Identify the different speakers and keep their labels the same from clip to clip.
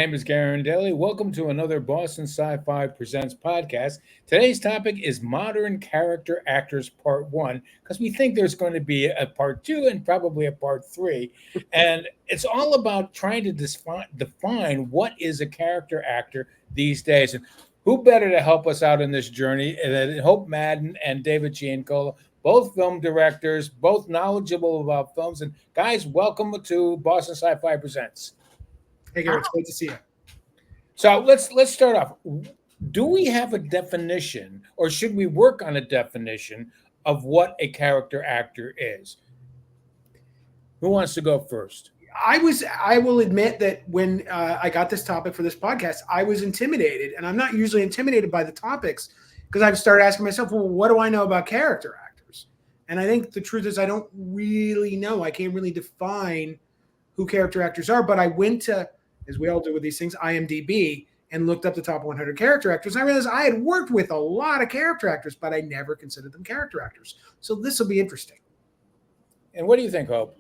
Speaker 1: name is Garen Daly. Welcome to another Boston Sci-Fi Presents podcast. Today's topic is Modern Character Actors Part 1, because we think there's going to be a Part 2 and probably a Part 3. And it's all about trying to define what is a character actor these days. And who better to help us out in this journey than Hope Madden and David Giancola, both film directors, both knowledgeable about films. And guys, welcome to Boston Sci-Fi Presents.
Speaker 2: Hey, Gary, it's great to see you.
Speaker 1: So let's start off. Do we have a definition, or should we work on a definition of what a character actor is? Who wants to go first?
Speaker 2: I will admit that when I got this topic for this podcast, I was intimidated, and I'm not usually intimidated by the topics because I've started asking myself, well, what do I know about character actors? And I think the truth is I don't really know. I can't really define who character actors are, but I went to, as we all do with these things, IMDb, and looked up the top 100 character actors. And I realized I had worked with a lot of character actors, but I never considered them character actors. So this will be interesting.
Speaker 1: And what do you think, Hope?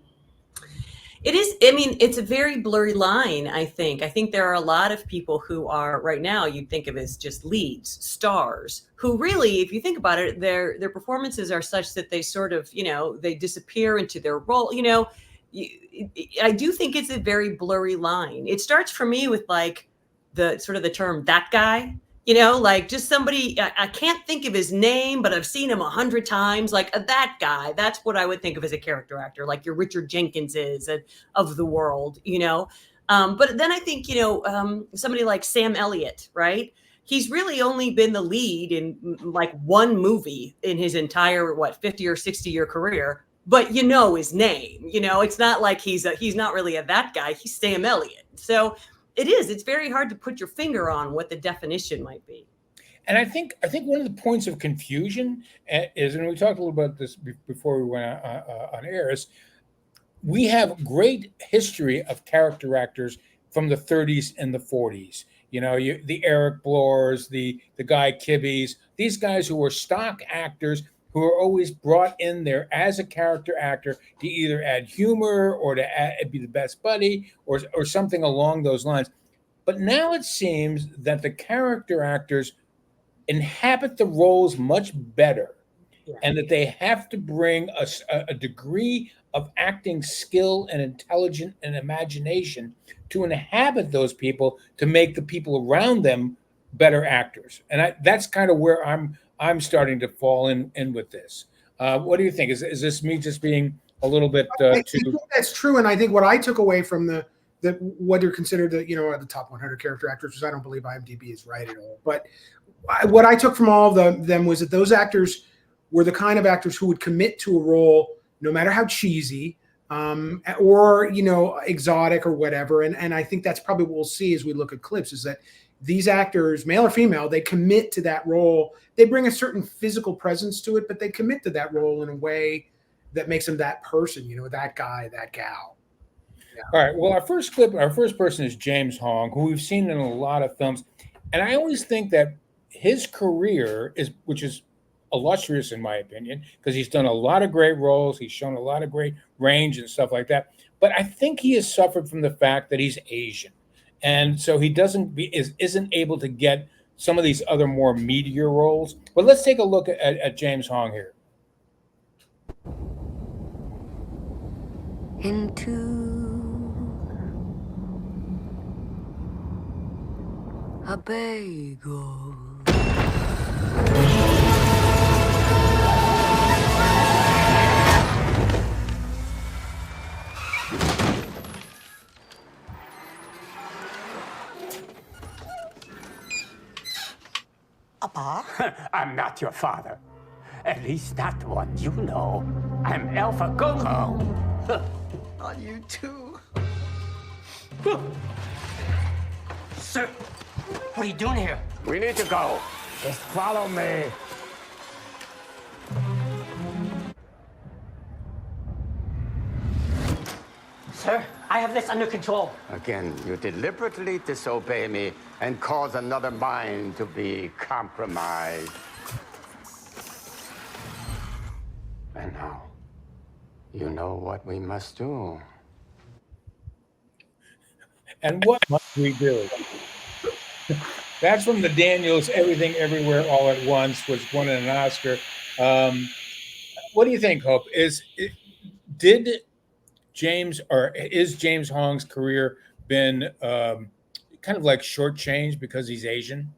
Speaker 3: It is, I mean, it's a very blurry line, I think. I think there are a lot of people who are, right now, you'd think of as just leads, stars, who really, if you think about it, their performances are such that they sort of, they disappear into their role, I do think it's a very blurry line. It starts for me with like the sort of the term "that guy," like just somebody I can't think of his name, but I've seen him 100 times. Like that guy. That's what I would think of as a character actor, like your Richard Jenkinses of the world, But then I think somebody like Sam Elliott, right? He's really only been the lead in like one movie in his entire 50 or 60 year career. But his name, it's not like he's not really that guy. He's Sam Elliott. So it's very hard to put your finger on what the definition might be.
Speaker 1: And I think one of the points of confusion is, and we talked a little about this before we went on air, is we have great history of character actors from the 30s and the 40s. The Eric Blores, the Guy Kibbeys, these guys who were stock actors who are always brought in there as a character actor to either add humor or to be the best buddy or something along those lines. But now it seems that the character actors inhabit the roles much better, and that they have to bring a degree of acting skill and intelligence and imagination to inhabit those people to make the people around them better actors. And that's kind of where I'm starting to fall in with this. What do you think? Is this me just being a little bit
Speaker 2: I think that's true, and I think what I took away from the what are considered the top 100 character actors, which I don't believe IMDb is right at all. But what I took from all of them was that those actors were the kind of actors who would commit to a role, no matter how cheesy or exotic or whatever. And I think that's probably what we'll see as we look at clips, is that these actors, male or female, they commit to that role. They bring a certain physical presence to it, but they commit to that role in a way that makes them that person, that guy, that gal.
Speaker 1: Yeah. All right. Well, our first person is James Hong, who we've seen in a lot of films. And I always think that his career which is illustrious in my opinion, because he's done a lot of great roles. He's shown a lot of great range and stuff like that. But I think he has suffered from the fact that he's Asian. And so he isn't able to get some of these other more meatier roles. But let's take a look at James Hong here.
Speaker 4: Into a bagel.
Speaker 5: Papa? I'm not your father. At least not the one you know. I'm Alpha Gogo.
Speaker 6: On you too.
Speaker 5: Sir, what are you doing here? We need to go. Just follow me.
Speaker 6: Sir, I have this under control.
Speaker 5: Again, you deliberately disobey me and cause another mind to be compromised. And now, you know what we must do.
Speaker 1: And what must we do? That's from the Daniels Everything Everywhere All at Once, which won an Oscar. What do you think, Hope? Did James, or is James Hong's career been kind of like shortchanged because he's Asian?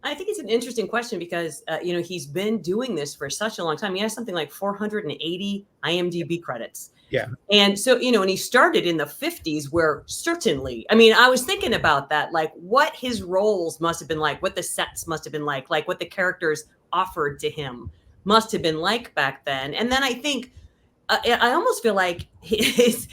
Speaker 3: I think it's an interesting question because he's been doing this for such a long time. He has something like 480 IMDb credits.
Speaker 1: Yeah.
Speaker 3: And so, and he started in the 50s where certainly, I mean, I was thinking about that, like what his roles must have been like, what the sets must have been like what the characters offered to him must have been like back then. And then I think, I almost feel like his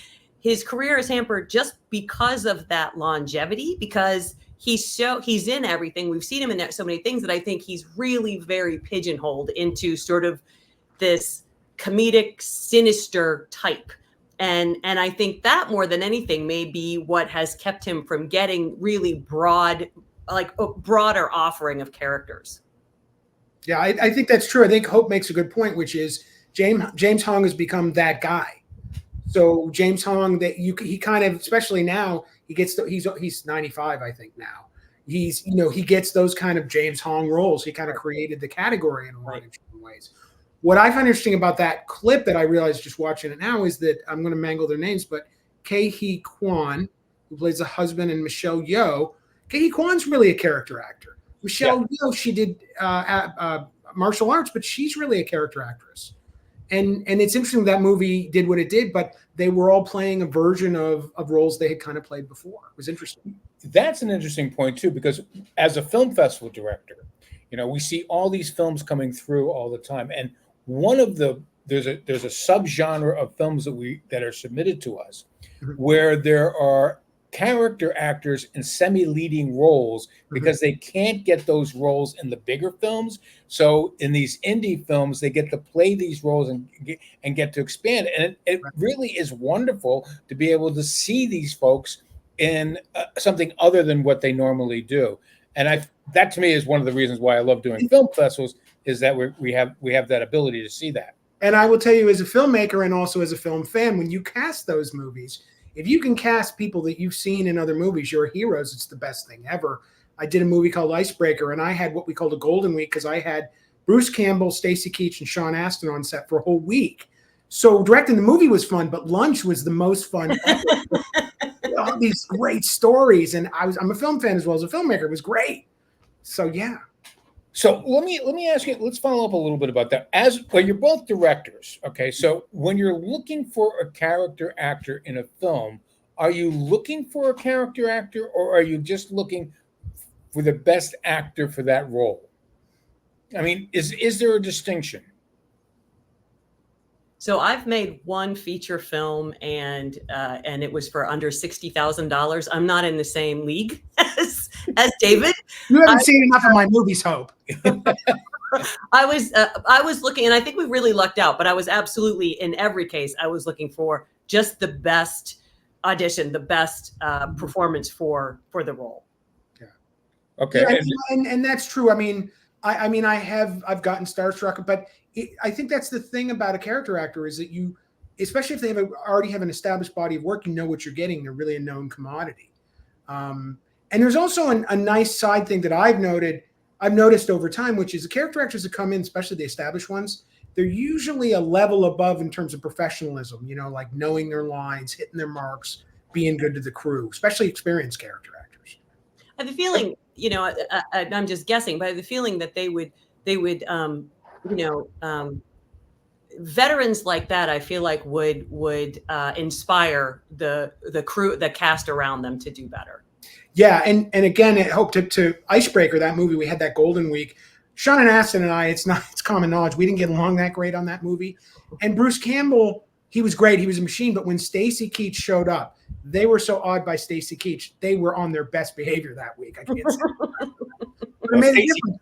Speaker 3: career is hampered just because of that longevity, because he's in everything. We've seen him in so many things that I think he's really very pigeonholed into sort of this comedic, sinister type. And I think that more than anything may be what has kept him from getting really broad, like a broader offering of characters.
Speaker 2: Yeah, I think that's true. I think Hope makes a good point, which is James Hong has become that guy. So James Hong, he kind of, especially now, he's 95, I think now. He gets those kind of James Hong roles. He kind of created the category in a lot of different ways. What I find interesting about that clip that I realized just watching it now is that I'm going to mangle their names, but Ke-Huy Quan, who plays the husband, and Michelle Yeoh. Ke-Huy Kwan's really a character actor. Michelle Yeoh, she did martial arts, but she's really a character actress. And it's interesting that movie did what it did, but they were all playing a version of roles they had kind of played before. It was interesting.
Speaker 1: That's an interesting point too, because as a film festival director, we see all these films coming through all the time, and there's a subgenre of films that are submitted to us, where there are character actors in semi-leading roles because they can't get those roles in the bigger films. So in these indie films, they get to play these roles and get to expand. And it really is wonderful to be able to see these folks in something other than what they normally do. And that to me is one of the reasons why I love doing film festivals, is that we have that ability to see that.
Speaker 2: And I will tell you, as a filmmaker and also as a film fan, when you cast those movies, if you can cast people that you've seen in other movies, you're heroes. It's the best thing ever. I did a movie called Icebreaker, and I had what we called a golden week because I had Bruce Campbell, Stacy Keach, and Sean Astin on set for a whole week. So directing the movie was fun, but lunch was the most fun ever. All these great stories, and I'm a film fan as well as a filmmaker. It was great. So yeah.
Speaker 1: So let me ask you, let's follow up a little bit about that. You're both directors, okay? So when you're looking for a character actor in a film, are you looking for a character actor, or are you just looking for the best actor for that role? I mean, is there a distinction?
Speaker 3: So I've made one feature film, and it was for under $60,000. I'm not in the same league as David.
Speaker 2: You haven't seen enough of my movies, Hope.
Speaker 3: I was looking, and I think we really lucked out. But I was absolutely, in every case, I was looking for just the best audition, the best performance for the role.
Speaker 2: Yeah.
Speaker 1: Okay.
Speaker 2: Yeah, and that's true. I mean, I've gotten starstruck, but I think that's the thing about a character actor is that you, especially if they already have an established body of work, you know what you're getting. They're really a known commodity. And there's also a nice side thing that I've noticed over time, which is the character actors that come in, especially the established ones, they're usually a level above in terms of professionalism, like knowing their lines, hitting their marks, being good to the crew, especially experienced character actors.
Speaker 3: I have a feeling, I'm just guessing, but I have the feeling that they would veterans like that, I feel like would inspire the crew, the cast around them to do better.
Speaker 2: Yeah, and again, I hope to Icebreaker, that movie, we had that golden week. Sean Astin and I, it's common knowledge, we didn't get along that great on that movie. And Bruce Campbell, he was great, he was a machine. But when Stacy Keach showed up, they were so awed by Stacy Keach, they were on their best behavior that week. I can't say.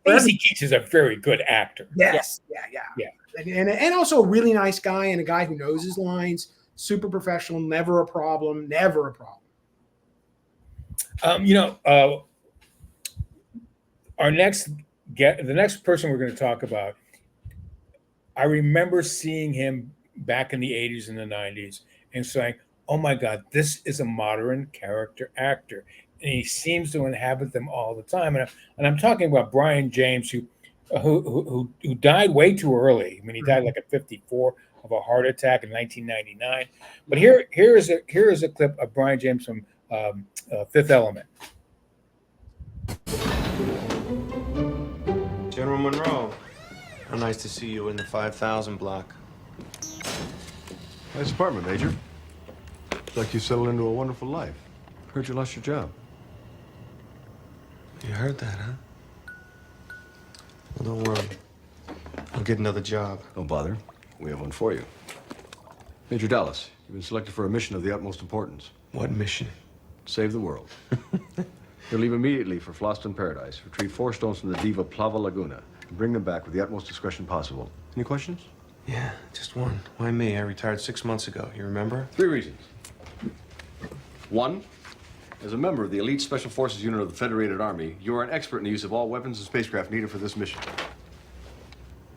Speaker 1: Stacy Keach is a very good actor.
Speaker 2: Yes, yeah. And also a really nice guy, and a guy who knows his lines, super professional, never a problem.
Speaker 1: The next person we're going to talk about, I remember seeing him back in the 80s and the 90s and saying, oh my God, this is a modern character actor. And he seems to inhabit them all the time. And I'm talking about Brion James, who died way too early. I mean, he died like at 54 of a heart attack in 1999. But here is a clip of Brion James from Fifth Element.
Speaker 7: General Monroe, how nice to see you in the 5000 block.
Speaker 8: Nice apartment, Major. Looks like you settled into a wonderful life. Heard you lost your job.
Speaker 7: You heard that, huh? Well, don't worry. I'll get another job.
Speaker 8: Don't bother. We have one for you. Major Dallas, you've been selected for a mission of the utmost importance.
Speaker 7: What mission?
Speaker 8: Save the world. You'll leave immediately for Floston Paradise. Retrieve 4 stones from the diva Plava Laguna and bring them back with the utmost discretion possible. Any questions?
Speaker 7: Yeah, just one. Why me? I retired 6 months ago. You remember?
Speaker 8: 3 reasons. 1, as a member of the elite Special Forces unit of the Federated Army, you are an expert in the use of all weapons and spacecraft needed for this mission.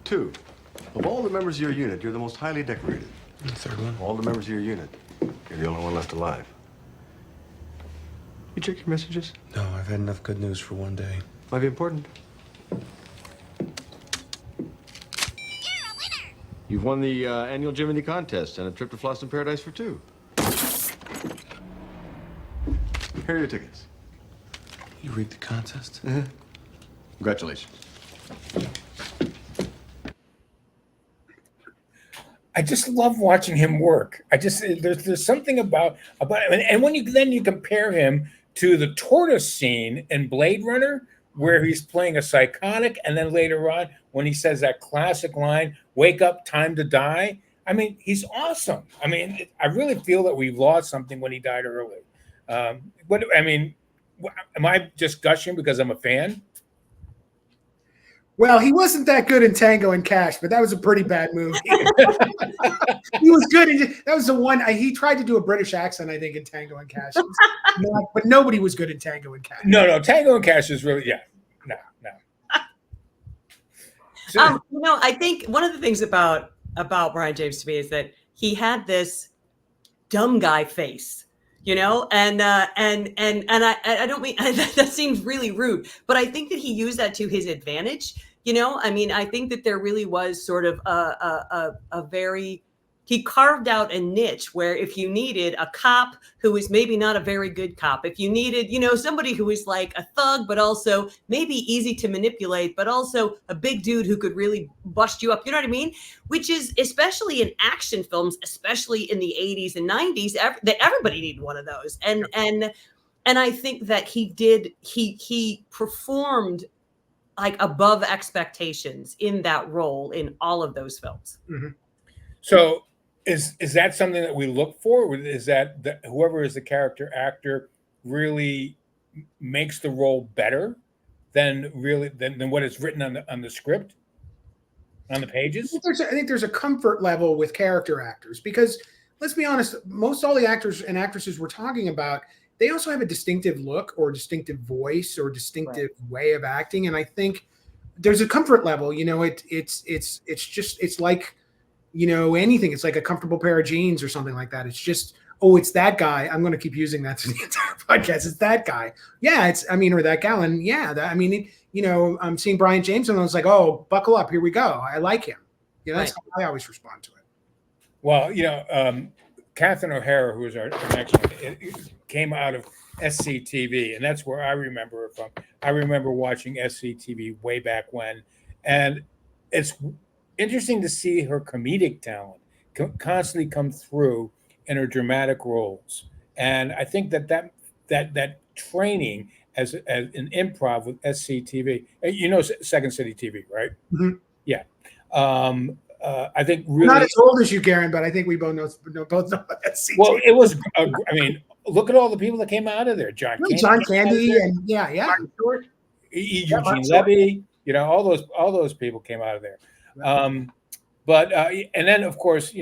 Speaker 8: 2, of all the members of your unit, you're the most highly decorated.
Speaker 7: And the third one?
Speaker 8: Of all the members of your unit, you're the only one left alive. You check your messages?
Speaker 7: No, I've had enough good news for one day.
Speaker 8: Might be important. You've won the annual Jiminy contest and a trip to Floston Paradise for 2. Here are your tickets.
Speaker 7: You rigged the contest?
Speaker 8: Congratulations.
Speaker 1: I just love watching him work. There's something about and when you compare him to the tortoise scene in Blade Runner, where he's playing a psychotic, and then later on when he says that classic line, "Wake up, time to die." I mean, he's awesome. I mean, I really feel that we lost something when he died early. Am I just gushing because I'm a fan?
Speaker 2: Well, he wasn't that good in Tango and Cash, but that was a pretty bad movie. He was good. That was the one he tried to do a British accent, I think, in Tango and Cash. But nobody was good in Tango and Cash.
Speaker 1: No, Tango and Cash is really no. So,
Speaker 3: I think one of the things about Brion James to me is that he had this dumb guy face, and I don't mean that seems really rude, but I think that he used that to his advantage. I think that there really was sort of a very, he carved out a niche where if you needed a cop who was maybe not a very good cop, if you needed, somebody who was like a thug, but also maybe easy to manipulate, but also a big dude who could really bust you up, you know what I mean? Which is especially in action films, especially in the 80s and 90s, everybody needed one of those. And I think that he performed like above expectations in that role in all of those films.
Speaker 2: Mm-hmm.
Speaker 1: So is that something that we look for? Is that whoever is the character actor really makes the role better than what is written on the script, on the pages?
Speaker 2: I think there's a comfort level with character actors because let's be honest, most all the actors and actresses we're talking about, they also have a distinctive look or distinctive voice or distinctive way of acting. And I think there's a comfort level, it's like, anything. It's like a comfortable pair of jeans or something like that. It's just, it's that guy. I'm going to keep using that to the entire podcast. It's that guy. Yeah. Or that gal. And yeah, I'm seeing Brion James and I was like, oh, buckle up. Here we go. I like him. That's how I always respond to it.
Speaker 1: Well, Catherine O'Hara, who was our next one, it came out of SCTV, and that's where I remember her from. I remember watching SCTV way back when, and it's interesting to see her comedic talent constantly come through in her dramatic roles. And I think that training as an improv with SCTV, Second City TV, right?
Speaker 2: Mm-hmm.
Speaker 1: Yeah. I think really
Speaker 2: not as old as you, Garen, but I think we both know about that.
Speaker 1: Well, it was. Look at all the people that came out of there. John
Speaker 2: Candy, and
Speaker 1: Eugene Levy. All those people came out of there. But and then of course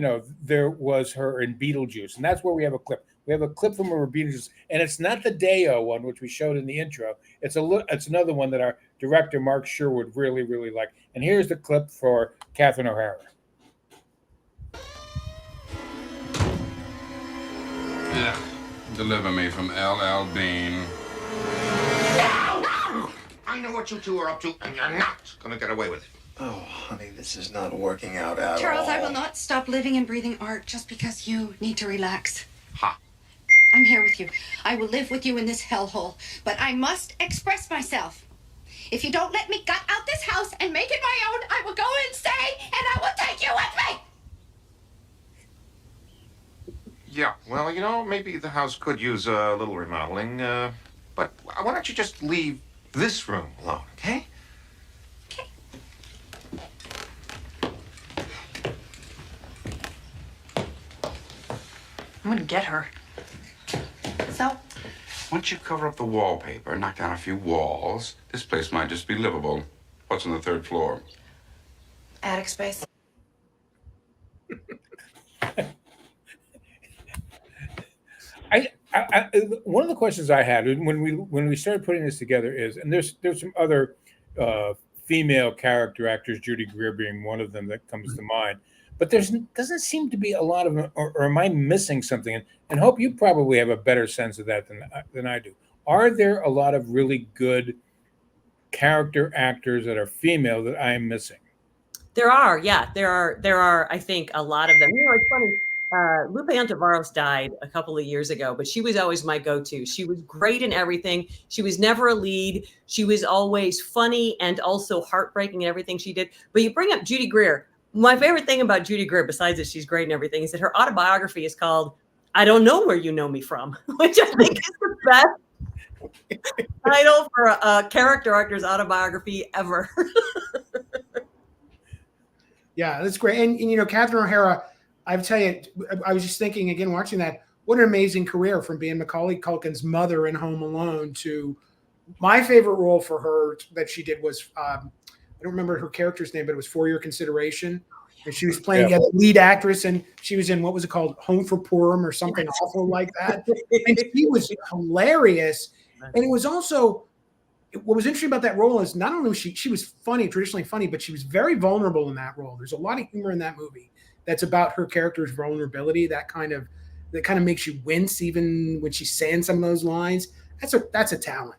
Speaker 1: there was her in Beetlejuice, and that's where we have a clip. We have a clip from her in Beetlejuice, and it's not the Deo one which we showed in the intro. It's another one that our director Mark Sherwood really liked. And here's the clip for Catherine O'Hara.
Speaker 9: Yeah. Deliver me from LL Bean.
Speaker 10: I know what you two are up to, and you're not gonna get away with it.
Speaker 11: Oh, honey, this is not working out at all.
Speaker 12: Charles, I will not stop living and breathing art just because you need to relax.
Speaker 10: Ha.
Speaker 12: I'm here with you. I will live with you in this hellhole, but I must express myself. If you don't let me gut out this house and make it my own, I will go insane and I will take you with me.
Speaker 10: Yeah, well, you know, maybe the house could use a little remodeling, but why don't you just leave this room alone, okay?
Speaker 12: Okay.
Speaker 6: I'm gonna get her.
Speaker 12: So,
Speaker 9: Once you cover up the wallpaper, knock down a few walls, this place might just be livable. What's on the 3rd floor?
Speaker 12: attic space.
Speaker 1: One of the questions I had when we started putting this together is, and there's some other female character actors, Judy Greer being one of them that comes to mind, but doesn't seem to be a lot of them, or am I missing something? And Hope, you probably have a better sense of that than I do. Are there a lot of really good character actors that are female that I am missing?
Speaker 3: There are, yeah, there are. I think a lot of them. You know, it's funny. Lupe Ontiveros died a couple of years ago, but she was always my go-to. She was great in everything. She was never a lead. She was always funny and also heartbreaking in everything she did. But you bring up Judy Greer. My favorite thing about Judy Greer, besides that she's great in everything, is that her autobiography is called "I Don't Know Where You Know Me From," which I think is the best title for a character actor's autobiography ever.
Speaker 2: Yeah, that's great. And you know, Catherine O'Hara, I tell you, I was just thinking again, watching that, what an amazing career from being Macaulay Culkin's mother in Home Alone to my favorite role for her that she did was, I don't remember her character's name, but it was For Your Consideration. And she was playing the lead actress, and she was in, what was it called? Home for Purim or something awful like that. And she was hilarious. And it was also, what was interesting about that role is not only was she was funny, traditionally funny, but she was very vulnerable in that role. There's a lot of humor in that movie that's about her character's vulnerability, that kind of makes you wince even when she's saying some of those lines. That's a talent.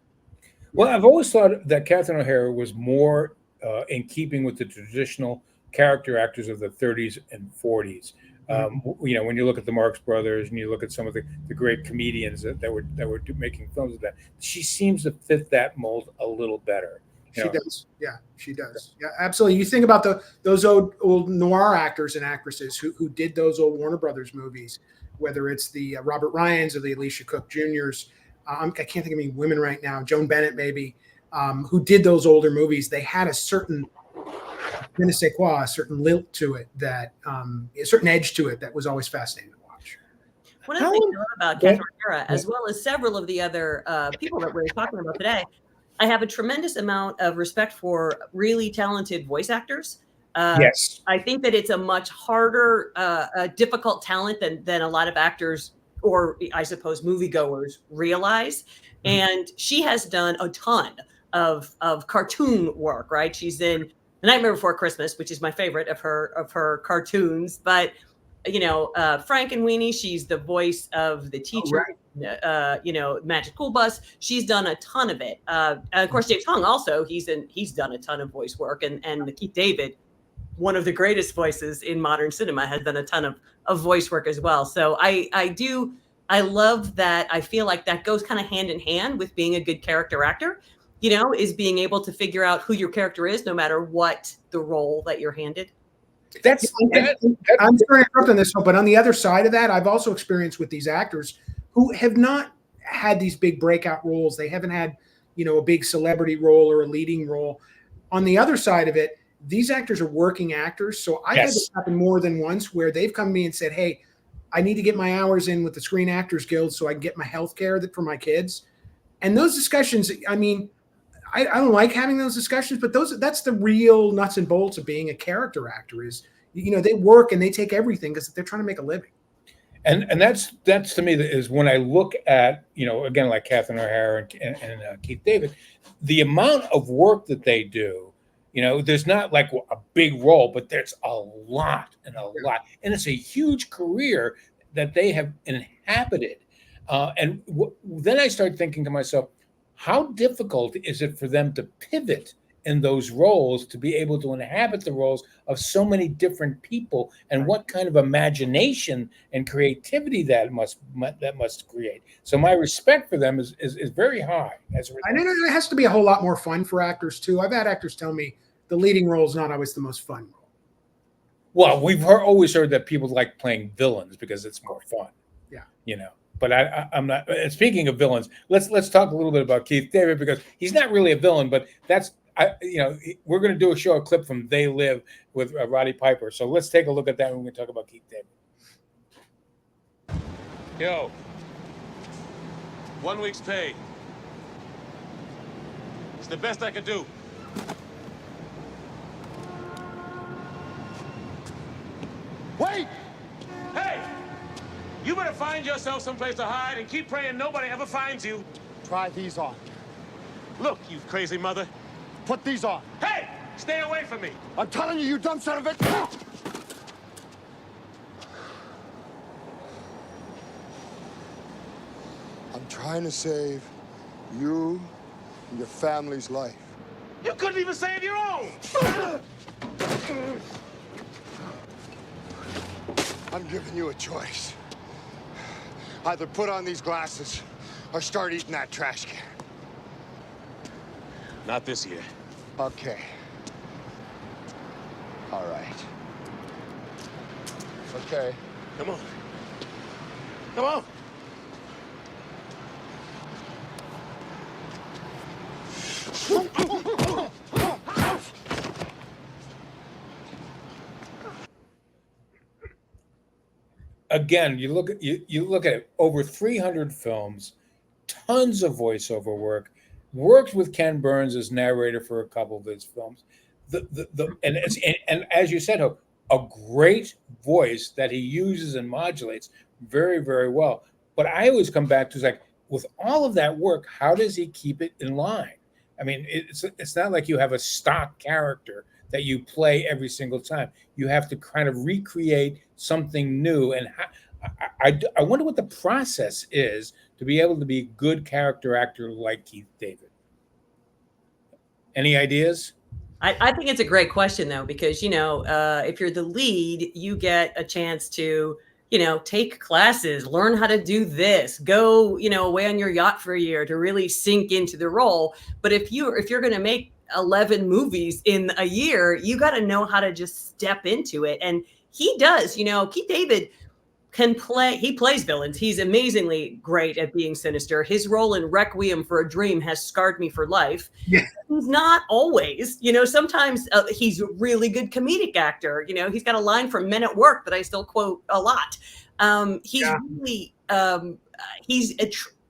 Speaker 1: Well, I've always thought that Catherine O'Hara was more in keeping with the traditional character actors of the 30s and 40s. You know, when you look at the Marx Brothers and you look at some of the great comedians that were making films of that, she seems to fit that mold a little better.
Speaker 2: She does. Yeah, she does. Yeah, absolutely. You think about those old noir actors and actresses who did those old Warner Brothers movies, whether it's the Robert Ryans or the Alicia Cook Juniors. I can't think of any women right now. Joan Bennett, maybe, who did those older movies. They had a certain je ne sais quoi, a certain lilt to it, that a certain edge to it that was always fascinating to watch.
Speaker 3: One of the things I love about Catherine O'Hara, as well as several of the other people that we're talking about today, I have a tremendous amount of respect for really talented voice actors.
Speaker 1: Yes.
Speaker 3: I think that it's a much harder, difficult talent than a lot of actors, or I suppose moviegoers, realize. And she has done a ton of cartoon work, right? She's in The Nightmare Before Christmas, which is my favorite of her cartoons. But you know, Frankenweenie, she's the voice of the teacher. You know, Magic School Bus. She's done a ton of it. Of course, James Hong also. He's done a ton of voice work, and Keith David, one of the greatest voices in modern cinema, has done a ton of voice work as well. So I love that. I feel like that goes kind of hand in hand with being a good character actor. You know, is being able to figure out who your character is, no matter what the role that you're handed.
Speaker 2: I'm sorry to interrupt on this, but on the other side of that, I've also experienced with these actors who have not had these big breakout roles. They haven't had, you know, a big celebrity role or a leading role. On the other side of it, these actors are working actors. So I've had this happen more than once where they've come to me and said, hey, I need to get my hours in with the Screen Actors Guild so I can get my health care for my kids. And those discussions, I mean, I don't like having those discussions, but that's the real nuts and bolts of being a character actor is, you know, they work and they take everything because they're trying to make a living.
Speaker 1: And that's to me is when I look at, you know, again, like Catherine O'Hara and Keith David, the amount of work that they do, you know, there's not like a big role, but there's a lot. And it's a huge career that they have inhabited. Then I start thinking to myself, how difficult is it for them to pivot in those roles to be able to inhabit the roles of so many different people, and what kind of imagination and creativity that must create. So my respect for them is very high as a result.
Speaker 2: I know it has to be a whole lot more fun for actors too. I've had actors tell me the leading role is not always the most fun role.
Speaker 1: Well, we've always heard that people like playing villains because it's more fun.
Speaker 2: Yeah.
Speaker 1: You know, but I'm not. Speaking of villains, let's talk a little bit about Keith David, because he's not really a villain, but that's we're going to do a clip from They Live with Roddy Piper. So let's take a look at that when we're going to talk about Keith David.
Speaker 13: Yo, 1 week's pay. It's the best I could do. Wait! Hey! You better find yourself someplace to hide and keep praying nobody ever finds you.
Speaker 14: Try these on.
Speaker 13: Look, you crazy mother.
Speaker 14: Put these on.
Speaker 13: Hey! Stay away from me.
Speaker 14: I'm telling you, you dumb son of a... I'm trying to save you and your family's life.
Speaker 13: You couldn't even save your own.
Speaker 14: I'm giving you a choice. Either put on these glasses or start eating that trash can.
Speaker 13: Not this year.
Speaker 14: Okay. All right. Okay.
Speaker 13: Come on. Come on.
Speaker 1: Again, you look at it, over 300 films, tons of voiceover work. Worked with Ken Burns as narrator for a couple of his films. And as you said, Hope, a great voice that he uses and modulates very, very well. But I always come back to, like, with all of that work, how does he keep it in line? I mean, it's not like you have a stock character that you play every single time. You have to kind of recreate something new. And I wonder what the process is to be able to be a good character actor like Keith David. Any ideas?
Speaker 3: I think it's a great question, though, because, if you're the lead, you get a chance to, take classes, learn how to do this, go, away on your yacht for a year to really sink into the role. But if you're going to make 11 movies in a year, you got to know how to just step into it. And he does. Keith David he plays villains. He's amazingly great at being sinister. His role in Requiem for a Dream has scarred me for life.
Speaker 2: Yeah.
Speaker 3: He's not always, sometimes he's a really good comedic actor. He's got a line from Men at Work that I still quote a lot. He's really, he's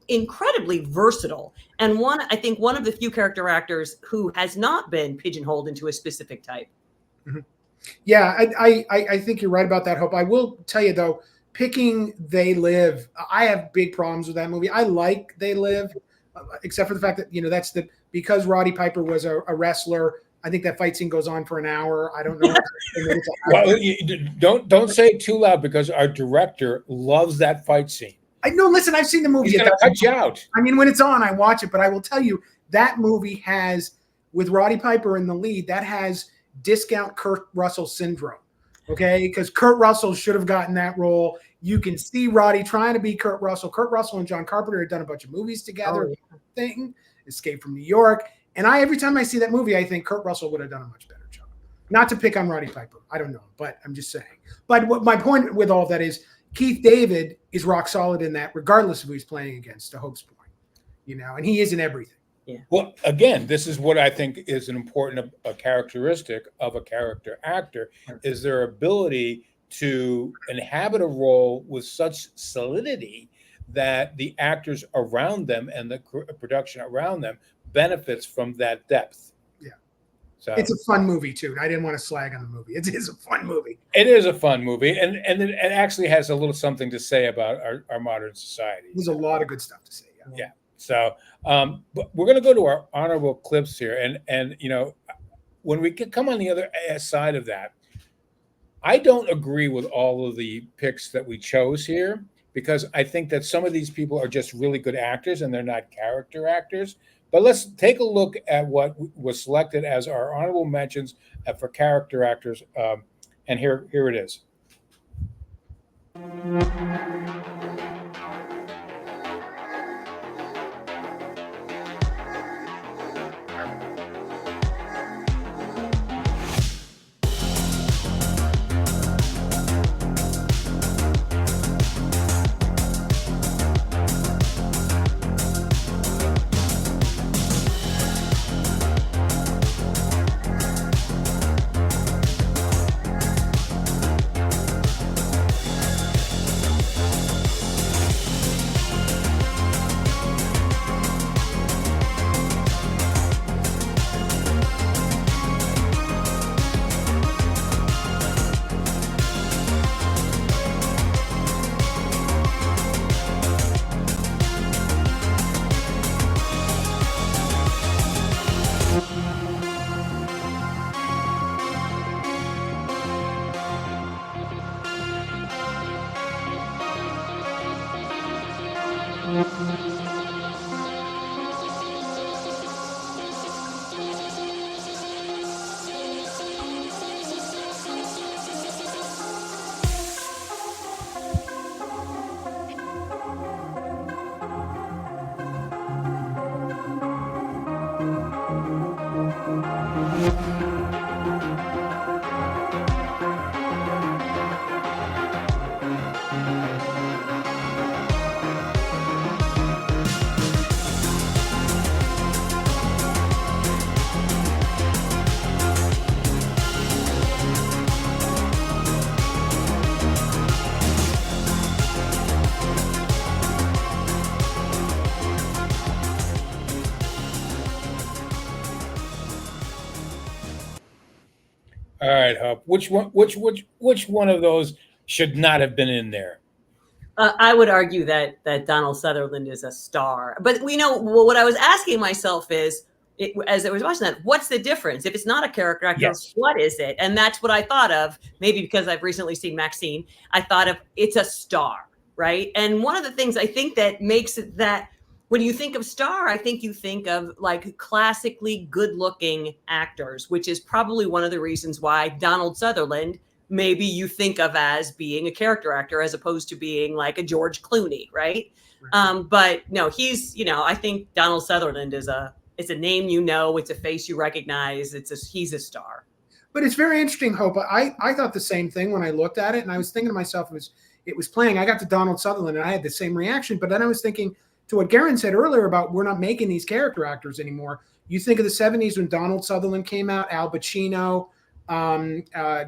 Speaker 3: incredibly versatile. And I think one of the few character actors who has not been pigeonholed into a specific type.
Speaker 2: Mm-hmm. Yeah, I think you're right about that, Hope. I will tell you, though, picking They Live, I have big problems with that movie. I like They Live, except for the fact that, because Roddy Piper was a wrestler, I think that fight scene goes on for an hour. I don't know.
Speaker 1: Well, don't say it too loud, because our director loves that fight scene.
Speaker 2: I know. Listen, I've seen the movie.
Speaker 1: He's going to cut you out.
Speaker 2: I mean, when it's on, I watch it. But I will tell you, that movie has, with Roddy Piper in the lead, that has discount Kurt Russell syndrome. Okay, because Kurt Russell should have gotten that role. You can see Roddy trying to be Kurt Russell. Kurt Russell and John Carpenter had done a bunch of movies together. Thing, Escape from New York. And every time I see that movie, I think Kurt Russell would have done a much better job. Not to pick on Roddy Piper. I don't know, but I'm just saying. But what my point with all that is, Keith David is rock solid in that, regardless of who he's playing against, to Hope's point. And he is in everything.
Speaker 3: Yeah.
Speaker 1: Well, again, this is what I think is an important a characteristic of a character actor, is their ability to inhabit a role with such solidity that the actors around them and the production around them benefits from that depth.
Speaker 2: Yeah.
Speaker 1: So
Speaker 2: it's a fun movie too. I didn't want to slag on the movie. It is a fun movie.
Speaker 1: It is a fun movie, and it actually has a little something to say about our modern society.
Speaker 2: There's a lot of good stuff to say.
Speaker 1: Yeah. So, but we're going to go to our honorable clips here, and when we come on the other side of that, I don't agree with all of the picks that we chose here, because I think that some of these people are just really good actors and they're not character actors. But let's take a look at what was selected as our honorable mentions for character actors. And here it is. All right, Hup. Which one of those should not have been in there?
Speaker 3: I would argue that Donald Sutherland is a star. But what I was asking myself is, as I was watching that, what's the difference? If it's not a character actor,
Speaker 1: Yes.
Speaker 3: what is it? And that's what I thought of. Maybe because I've recently seen Maxine, I thought of it's a star, right? And one of the things I think that makes it that when you think of star, I think you think of like classically good-looking actors, which is probably one of the reasons why Donald Sutherland maybe you think of as being a character actor as opposed to being like a George Clooney, right? But no, he's, I think Donald Sutherland it's a name, it's a face you recognize. He's a star.
Speaker 2: But it's very interesting, Hope. I thought the same thing when I looked at it, and I was thinking to myself, it was playing. I got to Donald Sutherland, and I had the same reaction. But then I was thinking to what Garen said earlier about we're not making these character actors anymore. You think of the 70s when Donald Sutherland came out, Al Pacino,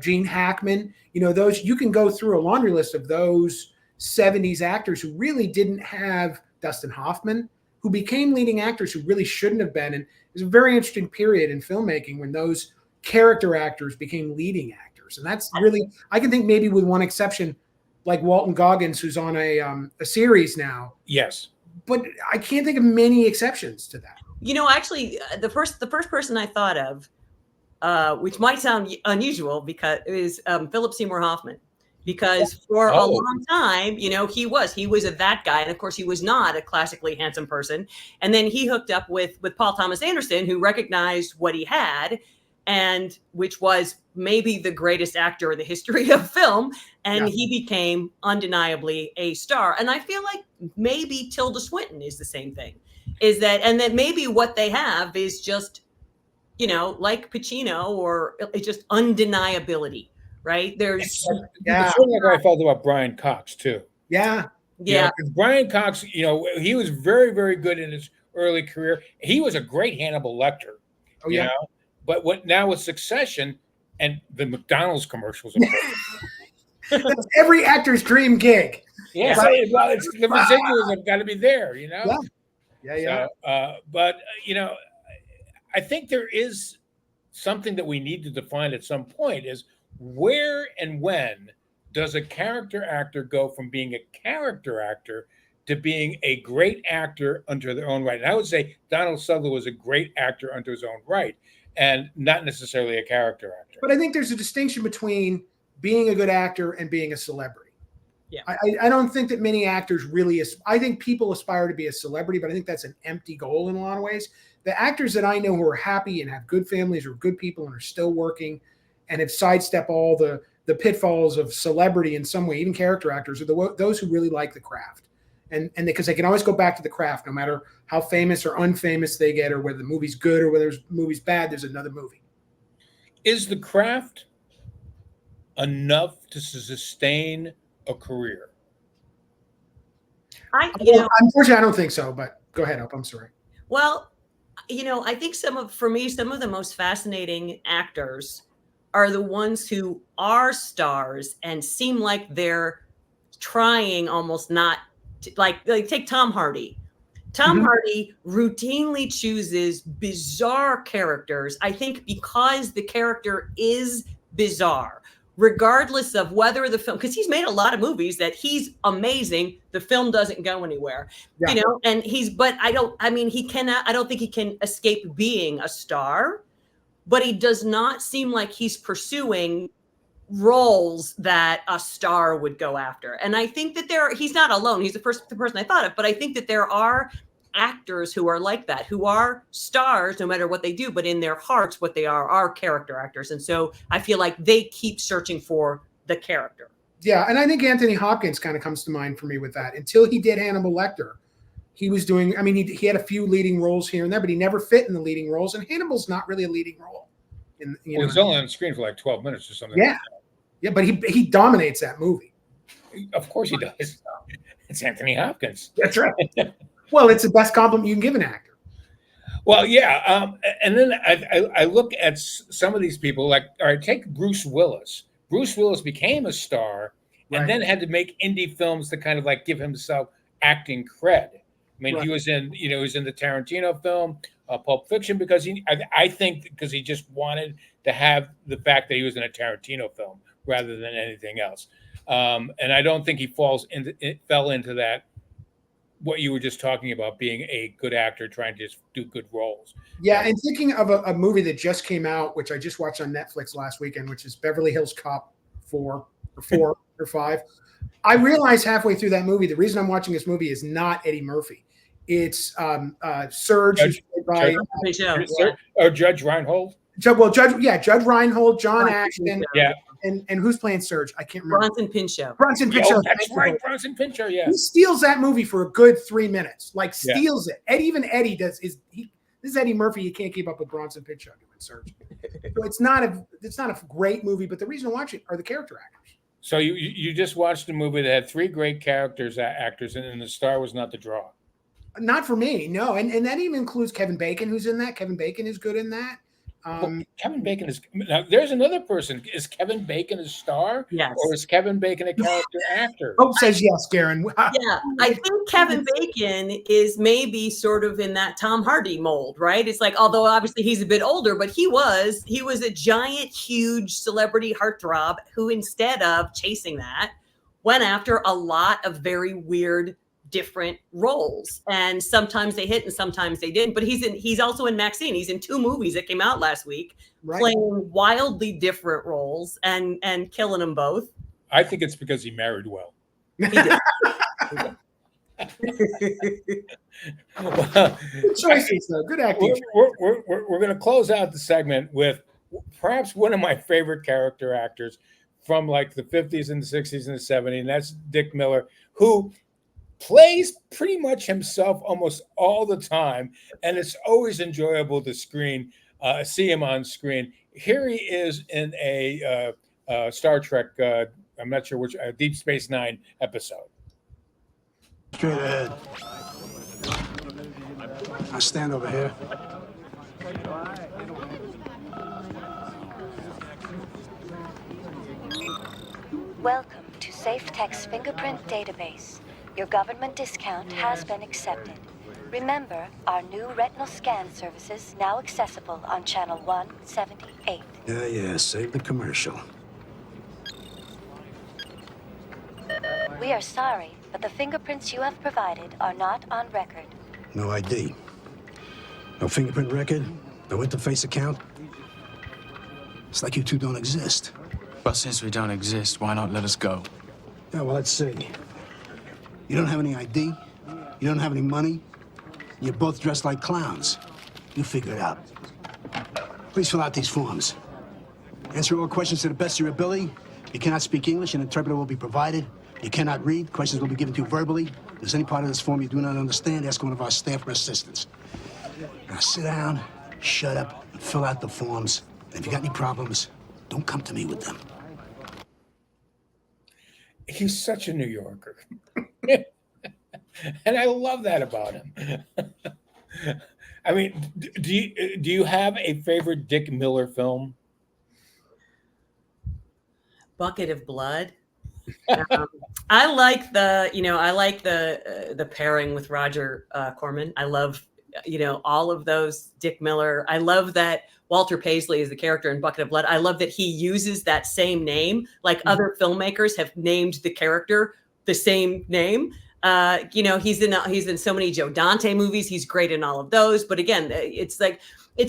Speaker 2: Gene Hackman, those, you can go through a laundry list of those 70s actors who really didn't have Dustin Hoffman, who became leading actors who really shouldn't have been. And it was a very interesting period in filmmaking when those character actors became leading actors. And that's really, I can think maybe with one exception, like Walton Goggins, who's on a series now.
Speaker 1: Yes.
Speaker 2: But I can't think of many exceptions to that.
Speaker 3: Actually, the first person I thought of, which might sound unusual, because it is Philip Seymour Hoffman, because for a long time, he was that guy, and of course he was not a classically handsome person. And then he hooked up with Paul Thomas Anderson, who recognized what he had, and which was maybe the greatest actor in the history of film, and he became undeniably a star. And I feel like maybe Tilda Swinton is the same thing, and that maybe what they have is just, like Pacino, or it's just undeniability, right? There's
Speaker 1: It's sort of like I felt about Brian Cox too.
Speaker 2: Yeah.
Speaker 1: Brian Cox, he was very, very good in his early career. He was a great Hannibal Lecter.
Speaker 2: Oh yeah.
Speaker 1: But now with Succession and the McDonald's commercials,
Speaker 2: that's every actor's dream gig.
Speaker 1: Yeah, it's the residuals have got to be there,
Speaker 2: Yeah.
Speaker 1: But I think there is something that we need to define at some point: is where and when does a character actor go from being a character actor to being a great actor unto their own right? And I would say Donald Sutherland was a great actor unto his own right, and not necessarily a character actor.
Speaker 2: But I think there's a distinction between being a good actor and being a celebrity.
Speaker 3: Yeah.
Speaker 2: I don't think that many actors really. I think people aspire to be a celebrity, but I think that's an empty goal in a lot of ways. The actors that I know who are happy and have good families or good people and are still working and have sidestepped all the pitfalls of celebrity in some way, even character actors, are those who really like the craft. And because they can always go back to the craft, no matter how famous or unfamous they get, or whether the movie's good or whether the movie's bad, there's another movie.
Speaker 1: Is the craft enough to sustain a career?
Speaker 2: Unfortunately, I don't think so, but go ahead, Hope. I'm sorry.
Speaker 3: Well, I think some of the most fascinating actors are the ones who are stars and seem like they're trying almost not to, like take Tom Hardy. Tom Hardy routinely chooses bizarre characters, I think, because the character is bizarre, regardless of whether the film, because he's made a lot of movies that he's amazing, the film doesn't go anywhere.
Speaker 2: Yeah.
Speaker 3: And I don't think he can escape being a star, but he does not seem like he's pursuing roles that a star would go after. And I think that he's not alone. He's the person I thought of, but I think that there are actors who are like that, who are stars no matter what they do, but in their hearts, what they are character actors. And so I feel like they keep searching for the character.
Speaker 2: Yeah. And I think Anthony Hopkins kind of comes to mind for me with that. Until he did Hannibal Lecter, he was doing, he had a few leading roles here and there, but he never fit in the leading roles. And Hannibal's not really a leading role.
Speaker 1: He's only on screen for like 12 minutes or something.
Speaker 2: Yeah. Yeah, but he dominates that movie.
Speaker 1: Of course he does. It's Anthony Hopkins.
Speaker 2: That's right. Well, it's the best compliment you can give an actor.
Speaker 1: Well, yeah. And then I look at some of these people, like, all right, take Bruce Willis. Bruce Willis became a star and then had to make indie films to kind of like give himself acting cred. I mean, he was in, he was in the Tarantino film, Pulp Fiction, because I think because he just wanted to have the fact that he was in a Tarantino film rather than anything else. And I don't think he fell into that, what you were just talking about, being a good actor trying to just do good roles.
Speaker 2: Yeah, and thinking of a movie that just came out, which I just watched on Netflix last weekend, which is Beverly Hills Cop 4 or 5. I realized halfway through that movie, the reason I'm watching this movie is not Eddie Murphy. It's Surge, who's played by
Speaker 1: Judge Reinhold.
Speaker 2: Judge Reinhold, John Ashton.
Speaker 1: Yeah.
Speaker 2: And who's playing Surge? I can't remember.
Speaker 3: Bronson Pinchot.
Speaker 2: Bronson Pinchot.
Speaker 1: Oh, that's right, Bronson Pinchot. Yeah.
Speaker 2: He steals that movie for a good 3 minutes. Like steals it. Even Eddie does. This is Eddie Murphy. You can't keep up with Bronson Pinchot doing Surge. So it's not a great movie, but the reason to watch it are the character actors.
Speaker 1: So you just watched a movie that had 3 great actors, and the star was not the draw.
Speaker 2: Not for me, no. And that even includes Kevin Bacon, who's in that. Kevin Bacon is good in that.
Speaker 1: Kevin Bacon is now. There's another person. Is Kevin Bacon a star?
Speaker 3: Yes.
Speaker 1: Or is Kevin Bacon a character actor?
Speaker 2: Hope says yes, Garen.
Speaker 3: Yeah, I think Kevin Bacon is maybe sort of in that Tom Hardy mold, right? It's like, although obviously he's a bit older, but he was a giant, huge celebrity heartthrob who, instead of chasing that, went after a lot of very weird, different roles, and sometimes they hit and sometimes they didn't. But he's also in Maxine. He's in 2 movies that came out last week, playing wildly different roles and killing them both.
Speaker 1: I think it's because he married well.
Speaker 2: Good choices, though. Good acting.
Speaker 1: We're going to close out the segment with perhaps one of my favorite character actors from like the 50s and the 60s and the 70s, and that's Dick Miller, who plays pretty much himself almost all the time, and it's always enjoyable to see him on screen. Here he is in a Star Trek, I'm not sure which, Deep Space Nine episode.
Speaker 15: Straight ahead. I stand over here.
Speaker 16: Welcome to SafeTech's fingerprint database. Your government discount has been accepted. Remember, our new retinal scan services now accessible on channel 178.
Speaker 15: Yeah, save the commercial.
Speaker 16: We are sorry, but the fingerprints you have provided are not on record.
Speaker 15: No ID. No fingerprint record. No interface account. It's like you two don't exist.
Speaker 17: Well, since we don't exist, why not let us go?
Speaker 15: Yeah, well, let's see. You don't have any ID. You don't have any money. You're both dressed like clowns. You figure it out. Please fill out these forms. Answer all questions to the best of your ability. You cannot speak English, an interpreter will be provided. You cannot read, questions will be given to you verbally. If there's any part of this form you do not understand, ask one of our staff for assistance. Now sit down, shut up, and fill out the forms. And if you got any problems, don't come to me with them.
Speaker 1: He's such a New Yorker. And I love that about him. I mean, do you have a favorite Dick Miller film?
Speaker 3: Bucket of Blood. I like the pairing with Roger Corman. I love all of those Dick Miller. I love that Walter Paisley is the character in Bucket of Blood. I love that he uses that same name. Like other filmmakers have named the character the same name. He's in so many Joe Dante movies. He's great in all of those. But again, it's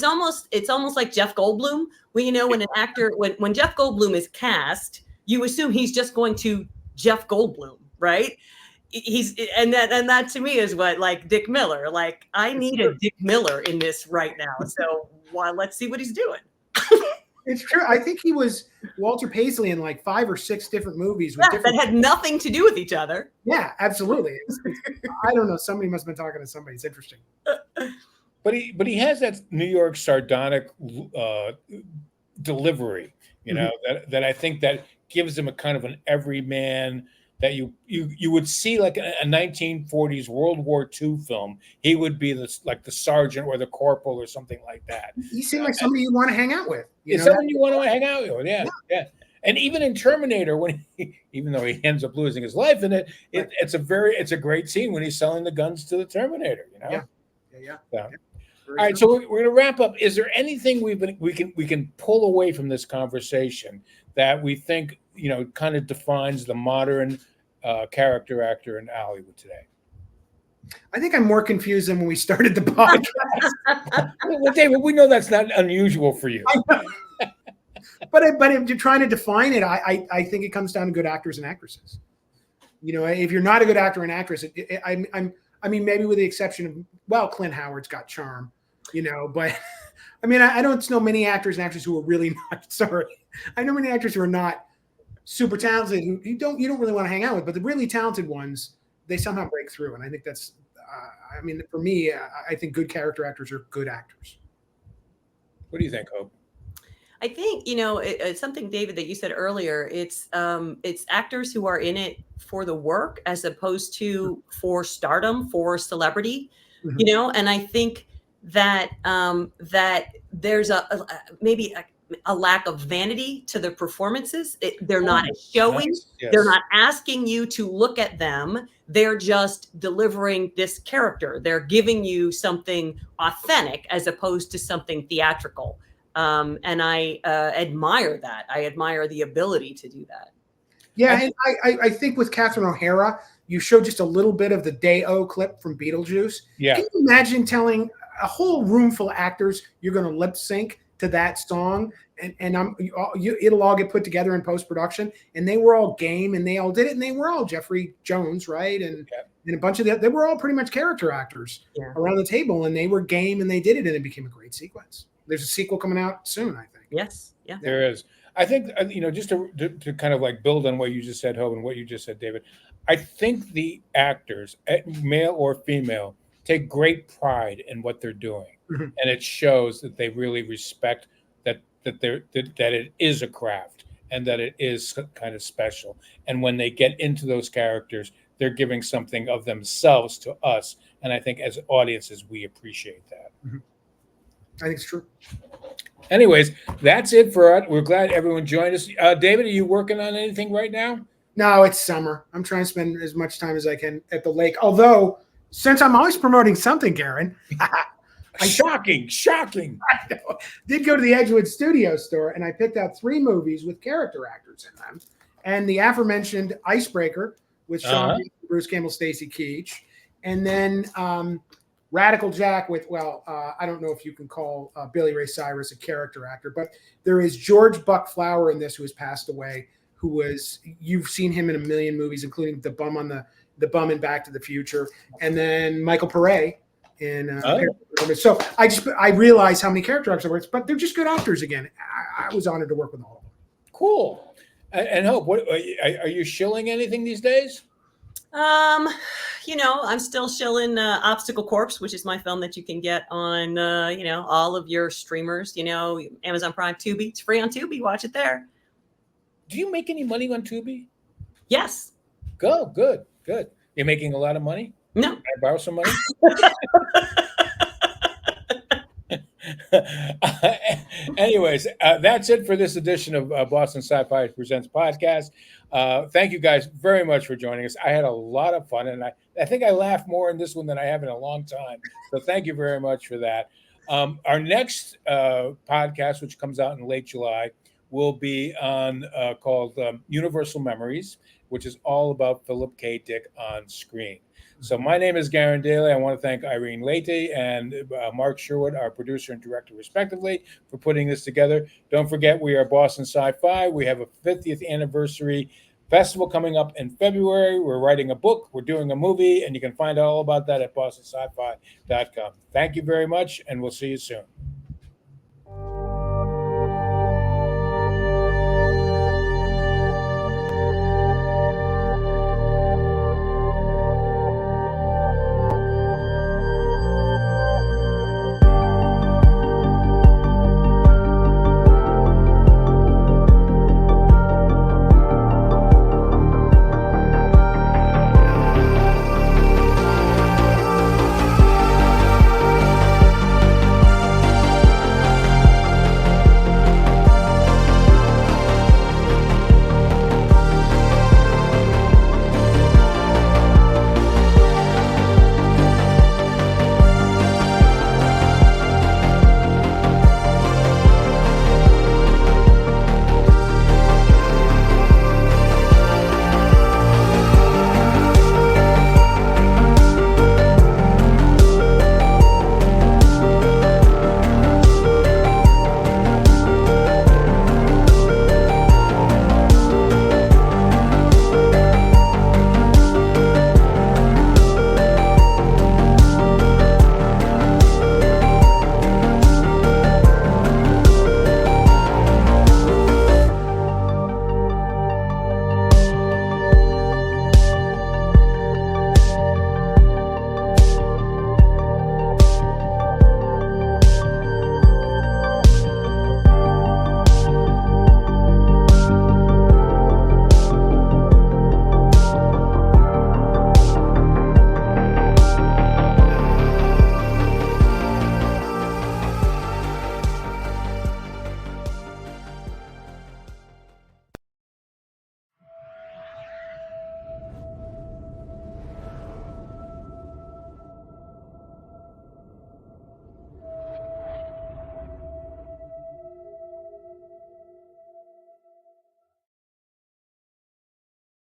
Speaker 3: almost like Jeff Goldblum. When an actor, when Jeff Goldblum is cast, you assume he's just going to Jeff Goldblum, right? And that to me is what, like, Dick Miller. Like, I need a Dick Miller in this right now. So let's see what he's doing.
Speaker 2: It's true. I think he was Walter Paisley in like 5 or 6 different movies.
Speaker 3: That had nothing to do with each other.
Speaker 2: Yeah, absolutely. I don't know. Somebody must have been talking to somebody. It's interesting.
Speaker 1: But he has that New York sardonic delivery, that I think that gives him a kind of an everyman that you would see like a 1940s World War II film. He would be the sergeant or the corporal or something like that.
Speaker 2: He seemed like somebody you want to hang out with.
Speaker 1: Someone you want to hang out with, yeah. And even in Terminator, even though he ends up losing his life in it, it's a great scene when he's selling the guns to the Terminator.
Speaker 2: Yeah.
Speaker 1: All right, so we're going to wrap up. Is there anything we can pull away from this conversation that we think kind of defines the modern character actor in Hollywood today?
Speaker 2: I think I'm more confused than when we started the podcast.
Speaker 1: Well, David, we know that's not unusual for you.
Speaker 2: But if you're trying to define it, I think it comes down to good actors and actresses. If you're not a good actor and actress, I mean, maybe with the exception of, Clint Howard's got charm, but I mean, I don't know many actors and actresses who are really not, sorry. I know many actors who are not super talented, who you don't really want to hang out with, but the really talented ones, they somehow break through. And I think that's, for me, I think good character actors are good actors.
Speaker 1: What do you think, Hope?
Speaker 3: I think, it's something, David, that you said earlier. It's actors who are in it for the work as opposed to for stardom, for celebrity, and I think that that there's maybe a lack of vanity to the performances. They're not showing. Yes. They're not asking you to look at them. They're just delivering this character. They're giving you something authentic as opposed to something theatrical. And I admire that. I admire the ability to do that.
Speaker 2: Yeah, and I think with Catherine O'Hara, you showed just a little bit of the Day-O clip from Beetlejuice.
Speaker 1: Yeah.
Speaker 2: Can you imagine telling a whole room full of actors you're going to lip sync to that song, and it'll all get put together in post-production, and they were all game, and they all did it, and they were all Jeffrey Jones, right? And a bunch of they were all pretty much character actors around the table, and they were game, and they did it, and it became a great sequence. There's a sequel coming out soon, I think.
Speaker 3: Yes, yeah,
Speaker 1: there is. I think just to kind of like build on what you just said, Hope, and what you just said, David. I think the actors, male or female, take great pride in what they're doing, and it shows that they really respect that it is a craft and that it is kind of special. And when they get into those characters, they're giving something of themselves to us, and I think as audiences we appreciate that.
Speaker 2: I think it's true.
Speaker 1: Anyways, that's it for us. We're glad everyone joined us. David, are you working on anything right now?
Speaker 2: No, it's summer. I'm trying to spend as much time as I can at the lake. Although, since I'm always promoting something, Garen.
Speaker 1: Shocking.
Speaker 2: I know. Did go to the Edgewood Studio store, and I picked out 3 movies with character actors in them. And the aforementioned Icebreaker with Sean, Bruce Campbell, Stacy Keach. And then Radical Jack with, I don't know if you can call Billy Ray Cyrus a character actor, but there is George Buck Flower in this who has passed away, who was, you've seen him in a million movies, including the bum in Back to the Future, and then Michael Pare in. So I realize how many character actors there were, but they're just good actors again. I was honored to work with all of them.
Speaker 1: Cool. And Hope, what are you shilling anything these days?
Speaker 3: I'm still shilling Obstacle Corpse, which is my film that you can get on, all of your streamers, Amazon Prime, Tubi. It's free on Tubi. Watch it there.
Speaker 1: Do you make any money on Tubi?
Speaker 3: Yes.
Speaker 1: Go. Good. You're making a lot of money?
Speaker 3: No.
Speaker 1: Can I borrow some money? Anyways, that's it for this edition of Boston Sci-Fi Presents podcast. Thank you guys very much for joining us. I had a lot of fun, and I think I laughed more in this one than I have in a long time. So thank you very much for that. Our next podcast, which comes out in late July, will be on called Universal Memories, which is all about Philip K. Dick on screen. So my name is Garen Daly. I want to thank Irene Leite and Mark Sherwood, our producer and director, respectively, for putting this together. Don't forget, we are Boston Sci-Fi. We have a 50th anniversary festival coming up in February. We're writing a book. We're doing a movie, and you can find out all about that at bostonsci-fi.com. Thank you very much, and we'll see you soon.